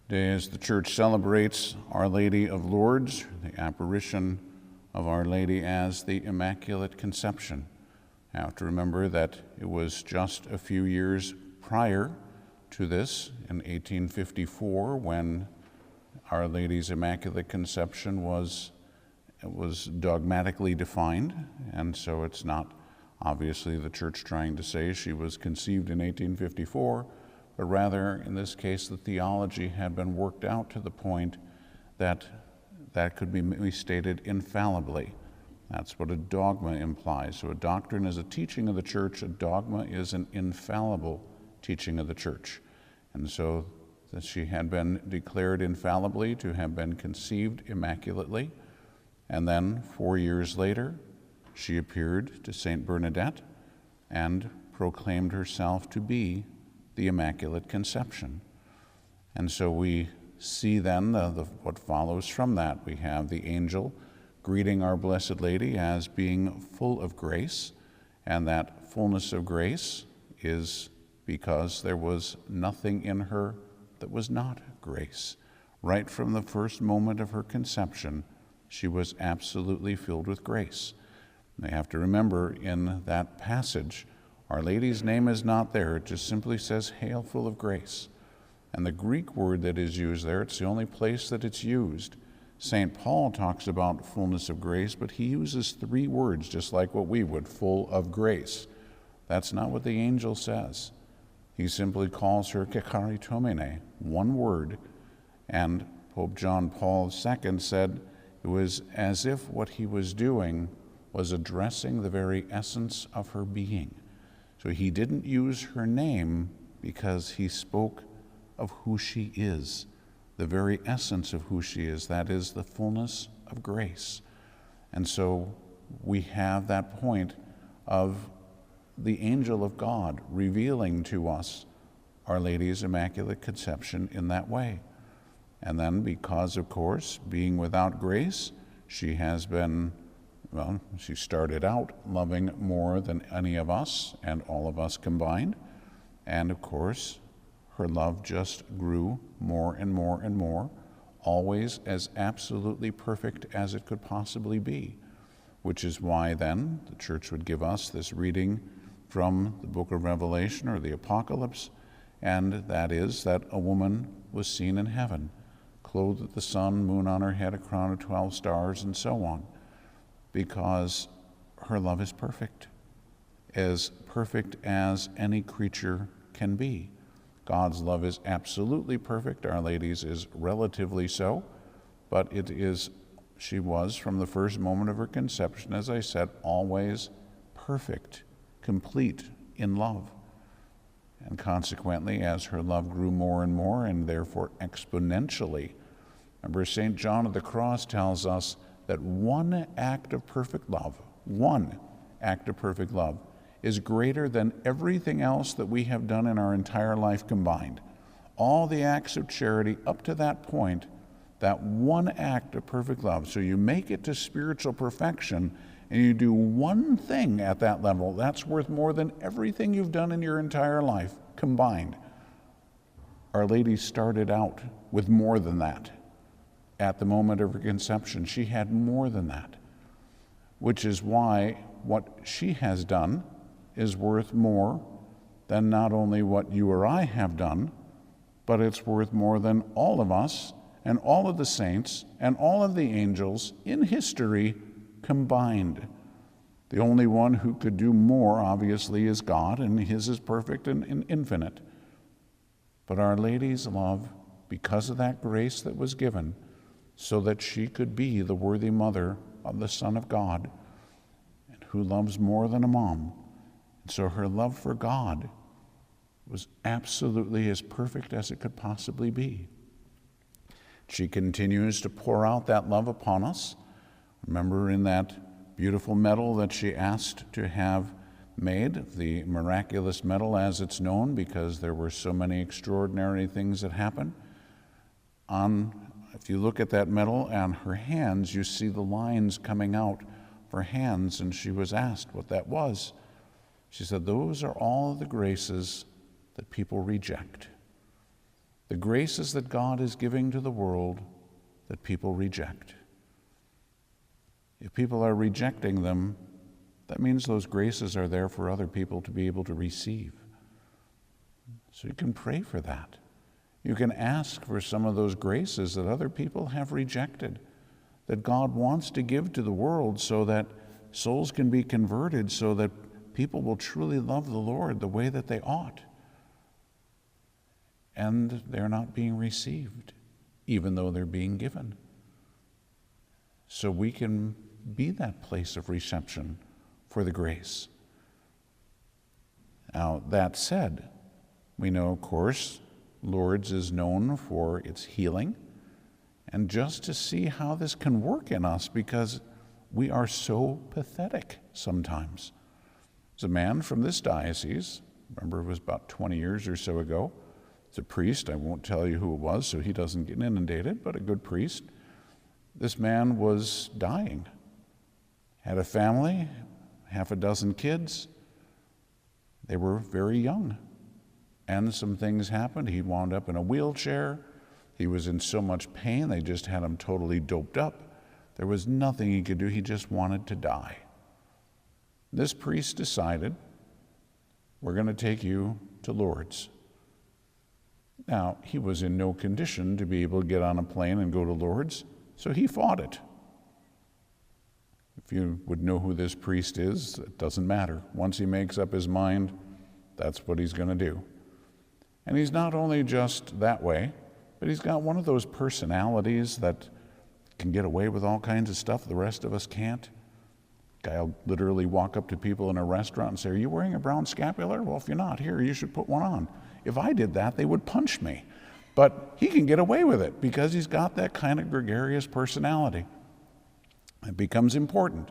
Today, as the Church celebrates Our Lady of Lourdes, the apparition of Our Lady as the Immaculate Conception. I have to remember that it was just a few years prior to this, in 1854, when Our Lady's Immaculate Conception was dogmatically defined, and so it's not obviously the Church trying to say she was conceived in 1854, but rather, in this case, the theology had been worked out to the point that that could be stated infallibly. That's what a dogma implies. So a doctrine is a teaching of the Church, a dogma is an infallible teaching of the Church. And so that she had been declared infallibly to have been conceived immaculately, and then 4 years later, she appeared to Saint Bernadette and proclaimed herself to be the Immaculate Conception. And so we see then what follows from that. We have the angel greeting our Blessed Lady as being full of grace, and that fullness of grace is because there was nothing in her that was not grace. Right from the first moment of her conception, she was absolutely filled with grace. And you have to remember, in that passage, Our Lady's name is not there. It just simply says, "Hail, full of grace." And the Greek word that is used there, it's the only place that it's used. St. Paul talks about fullness of grace, but he uses 3 words, just like what we would, full of grace. That's not what the angel says. He simply calls her kecharitomene, 1 word. And Pope John Paul II said it was as if what he was doing was addressing the very essence of her being. So he didn't use her name because he spoke of who she is, the very essence of who she is, that is the fullness of grace. And so we have that point of the angel of God revealing to us Our Lady's Immaculate Conception in that way. And then because, of course, being without grace, she has been, well, she started out loving more than any of us and all of us combined. And of course, her love just grew more and more and more, always as absolutely perfect as it could possibly be, which is why then the Church would give us this reading from the book of Revelation or the Apocalypse, and that is that a woman was seen in heaven, clothed with the sun, moon on her head, a crown of 12 stars, and so on, because her love is perfect as any creature can be. God's love is absolutely perfect. Our Lady's is relatively so, but she was, from the first moment of her conception, as I said, always perfect, complete in love. And consequently, as her love grew more and more, and therefore exponentially, remember St. John of the Cross tells us that one act of perfect love is greater than everything else that we have done in our entire life combined. All the acts of charity up to that point, that one act of perfect love. So you make it to spiritual perfection and you do one thing at that level, that's worth more than everything you've done in your entire life combined. Our Lady started out with more than that. At the moment of her conception, she had more than that, which is why what she has done is worth more than not only what you or I have done, but it's worth more than all of us and all of the saints and all of the angels in history combined. The only one who could do more, obviously, is God, and his is perfect and infinite. But Our Lady's love, because of that grace that was given, so that she could be the worthy mother of the Son of God, and who loves more than a mom. And so her love for God was absolutely as perfect as it could possibly be. She continues to pour out that love upon us. Remember in that beautiful medal that she asked to have made, the Miraculous Medal as it's known, because there were so many extraordinary things that happened. If you look at that medal on her hands, you see the lines coming out for hands, and she was asked what that was. She said, those are all the graces that people reject. the graces that God is giving to the world that people reject. If people are rejecting them, that means those graces are there for other people to be able to receive. So you can pray for that. You can ask for some of those graces that other people have rejected, that God wants to give to the world so that souls can be converted, so that people will truly love the Lord the way that they ought. And they're not being received, even though they're being given. So we can be that place of reception for the grace. Now, that said, we know, of course, Lourdes is known for its healing, and just to see how this can work in us, because we are so pathetic sometimes. There's a man from this diocese, remember it was about 20 years or so ago. It's a priest, I won't tell you who it was so he doesn't get inundated, but a good priest. This man was dying, had a family, half a dozen kids. They were very young, and some things happened. He wound up in a wheelchair. He was in so much pain, they just had him totally doped up. There was nothing he could do. He just wanted to die. This priest decided, we're going to take you to Lourdes. Now, he was in no condition to be able to get on a plane and go to Lourdes, so he fought it. If you would know who this priest is, it doesn't matter. Once he makes up his mind, that's what he's going to do. And he's not only just that way, but he's got one of those personalities that can get away with all kinds of stuff the rest of us can't. Guy'll literally walk up to people in a restaurant and say, "Are you wearing a brown scapular? Well, if you're not, here, you should put one on." If I did that, they would punch me. But he can get away with it because he's got that kind of gregarious personality. It becomes important,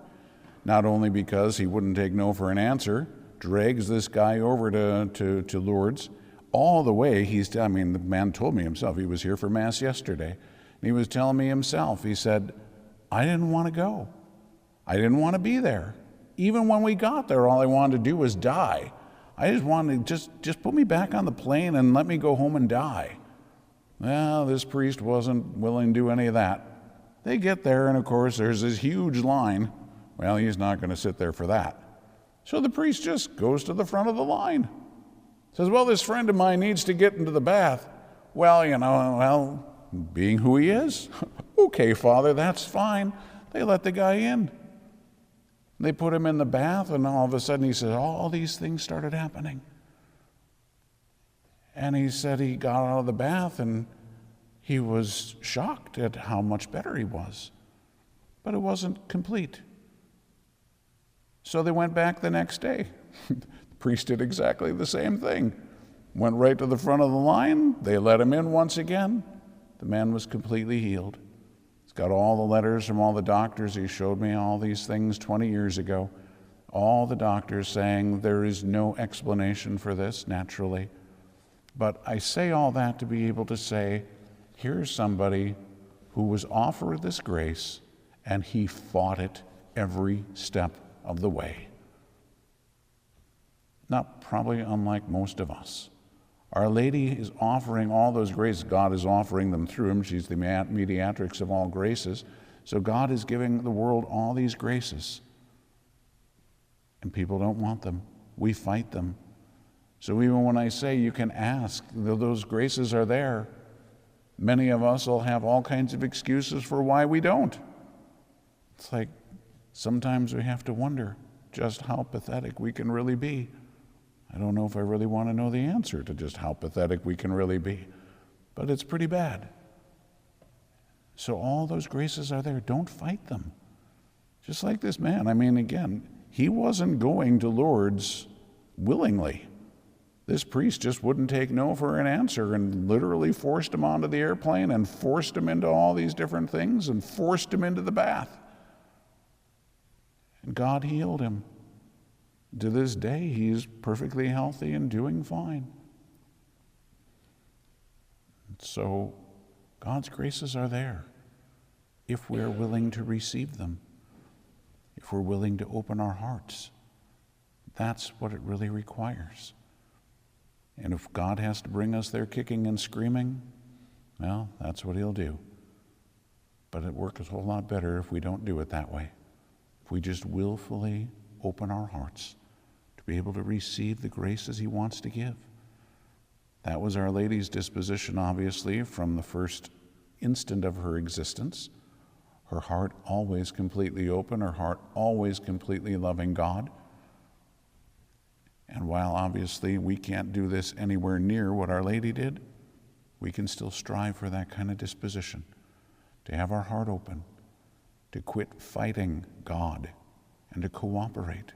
not only because he wouldn't take no for an answer, drags this guy over to Lourdes. All the way, the man told me himself, he was here for Mass yesterday, and he was telling me himself, he said, I didn't want to go. I didn't want to be there. Even when we got there, all I wanted to do was die. I just wanted to just put me back on the plane and let me go home and die. Well, this priest wasn't willing to do any of that. They get there, and of course, there's this huge line. Well, he's not going to sit there for that. So the priest just goes to the front of the line. Says, well, this friend of mine needs to get into the bath. Well, being who he is, okay, Father, that's fine. They let the guy in. They put him in the bath, and all of a sudden he said, all these things started happening. And he said he got out of the bath, and he was shocked at how much better he was. But it wasn't complete. So they went back the next day. The priest did exactly the same thing. Went right to the front of the line. They let him in once again. The man was completely healed. He's got all the letters from all the doctors. He showed me all these things 20 years ago. All the doctors saying there is no explanation for this naturally. But I say all that to be able to say, here's somebody who was offered this grace, and he fought it every step of the way. Not probably unlike most of us. Our Lady is offering all those graces. God is offering them through him. She's the mediatrix of all graces. So God is giving the world all these graces. And people don't want them. We fight them. So even when I say you can ask, those graces are there, many of us will have all kinds of excuses for why we don't. It's like sometimes we have to wonder just how pathetic we can really be. I don't know if I really want to know the answer to just how pathetic we can really be, but it's pretty bad. So all those graces are there. Don't fight them. Just like this man. Again, he wasn't going to Lourdes willingly. This priest just wouldn't take no for an answer and literally forced him onto the airplane and forced him into all these different things and forced him into the bath. And God healed him. To this day, he's perfectly healthy and doing fine. So God's graces are there if we're willing to receive them, if we're willing to open our hearts. That's what it really requires. And if God has to bring us there kicking and screaming, well, that's what he'll do. But it works a whole lot better if we don't do it that way. If we just willfully open our hearts to be able to receive the graces he wants to give. That was Our Lady's disposition, obviously, from the first instant of her existence. Her heart always completely open, her heart always completely loving God. And while obviously we can't do this anywhere near what Our Lady did, we can still strive for that kind of disposition, to have our heart open, to quit fighting God and to cooperate,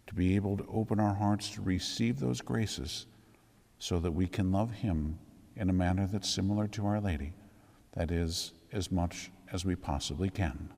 to be able to open our hearts to receive those graces so that we can love him in a manner that's similar to Our Lady, that is, as much as we possibly can.